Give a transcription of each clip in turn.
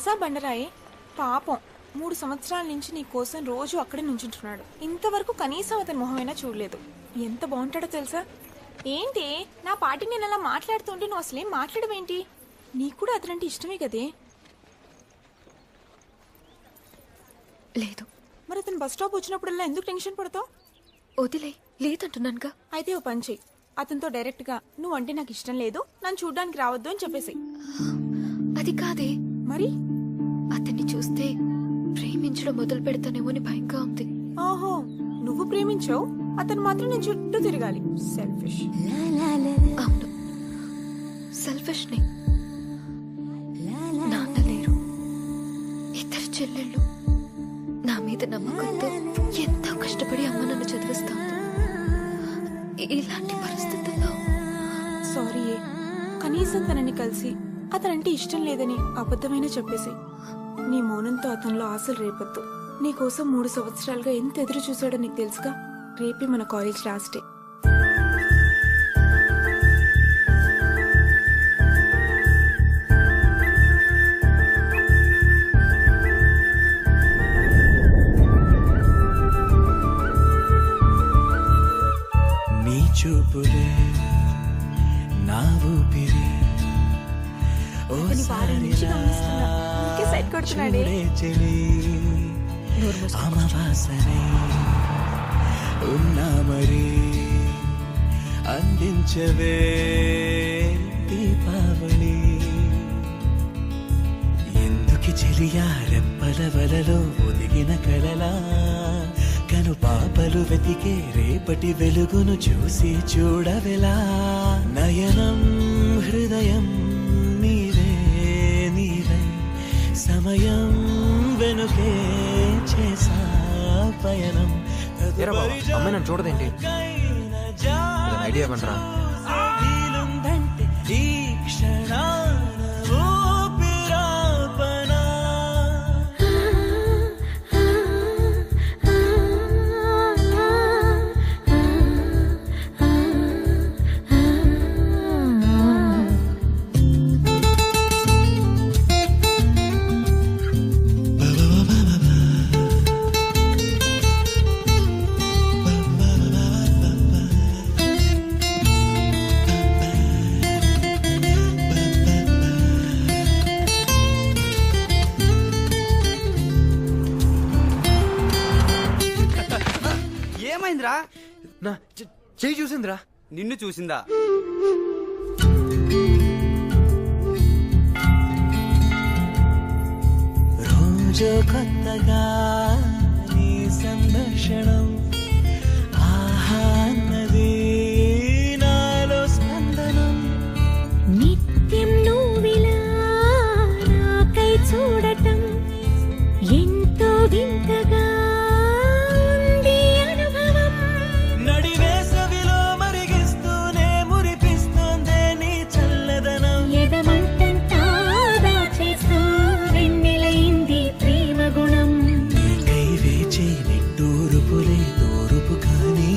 తెలుసా బండరాయి, పాపం 3 సంవత్సరాల నుంచి నీ కోసం రోజు అక్కడే నుంచుంటున్నాడు. ఇంతవరకు కనీసం అతని మొహమైనా చూడలేదు. ఎంత బాగుంటాడో తెలుసా? ఏంటి నా పాటికి నేను అలా మాట్లాడుతుంటే నువ్వు అసలేం మాట్లాడవేంటి? నీకు కూడా అతనంటే ఇష్టమే కదే. లేదు. మరి అతను బస్ స్టాప్ వచ్చినప్పుడల్లా ఎందుకు టెన్షన్ పడతావు? వదిలే, లేదంటున్నానుగా. అయితే ఓ పని చెయ్యి, అతనితో డైరెక్ట్ గా నువ్వు అంటే నాకు ఇష్టం లేదు, నన్ను చూడ్డానికి రావద్దు అని చెప్పేసి. అది కాదే. మరి అతన్ని చూస్తే ప్రేమించడం మొదలు పెడతానేమో అని భయంగా ఉంది. ఓహో, నువ్వు ప్రేమించావు, అతను మాత్రం నేను చుట్టూ తిరగాలి. సెల్ఫిష్. అవును, సెల్ఫిష్ ని. నాన్న లేరు, ఇద్దరు చెల్లెళ్ళు. నా మీద నమ్మకంతో ఎంతో కష్టపడి అమ్మ నన్ను చదివిస్తాను. ఇలాంటి పరిస్థితుల్లో సారీ, కనీసం తనని కలిసి అతనంటే ఇష్టం లేదని అబద్ధమైనా చెప్పేసి. నీ మౌనంతో అతనిలో ఆశలు రేపొద్దు. నీకోసం 3 సంవత్సరాలుగా ఎంత ఎదురు చూశాడో నీకు తెలుసుగా. రేపే మన కాలేజ్ లాస్ట్ డే. నీ చూపులే నా ఊపిరి, అతని వారం నుంచి గమనిస్తున్నా, ఇంకే సైడ్ కొడుతున్నాడే. అమవాసనే ఉన్నా మరి అందించవే దీపావళి. ఎందుకి చెలియా రెప్పల వలలో ఒదిగిన కలలా, కను పాపలు వెతికే రేపటి వెలుగును చూసి చూడవెలా. నయనం హృదయం నీవే నీవే, సమయం వెనుకే చేసా పయనం. అమ్మాయి నన్ను చూడదేంటి? ఐడియా పంటరా. ఈ క్షణాన ఊపిరాపనా. ఏమైందిరా? నా చెయ్యి చూసిందిరా. నిన్ను చూసిందా? రోజు కొత్తగా నీ సందర్శనం, ఆహా అన్నది నాలో స్పందనం. నిత్యం నువ్విలా నాకై చూడటం ఎంతో వింతగా ఉంది అనుభవం. నడివేసవిలో మరిగిస్తూనే మురిపిస్తోందే నీ చల్లదనం. ఎదమంటంతా దాచేస్తూ వెన్నెలైంది ప్రేమ గుణం. నీకై వేచే నిట్టూరుపులే తూరుపు కానీ,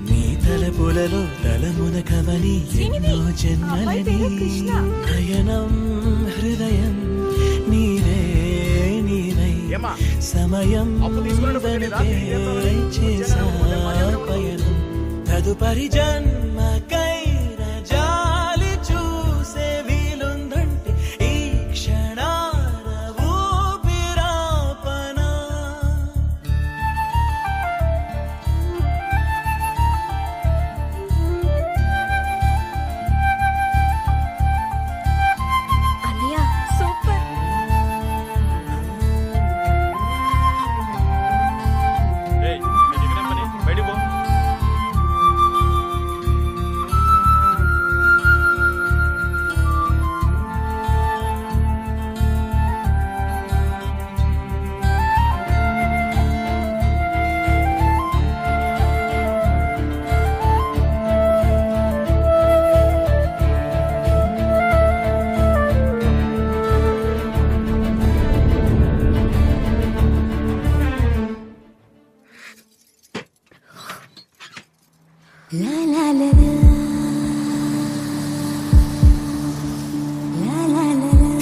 నీ తలపులలో తలమున కవని ఎన్నో జన్మలని. నయనం హృదయం నీవే నీవై, సమయం వెనుకే చేసా పయనం. తదుపరి జన్మకైన జాలి చూసే వీలుందంటే ఈ క్షణాన ఊపిరాపనా. అన్నయ్య, super. La la la la. La la la la.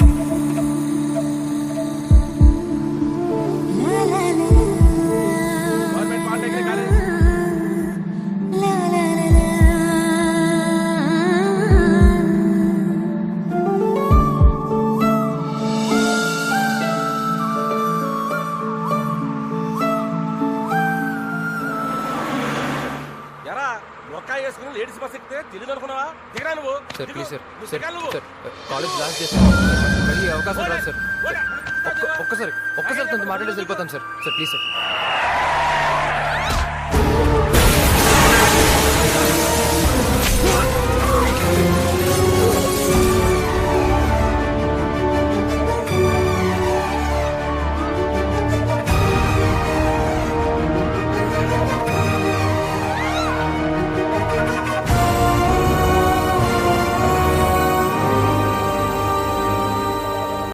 వేసుకుని లేడీస్ బస్ ఎక్కితే తెలియదు అనుకున్నావా? దిగరా నువ్వు. సార్ ప్లీజ్ సార్ నువ్వు సార్ దిగాలి నువ్వు. సార్ కాలేజ్ లాస్ట్ చేస్తాను మళ్ళీ అవకాశం రాదు సార్. ఒక్కసారి తనతో మాట్లాడేసి వెళ్ళిపోతాను సార్. Sir please sir.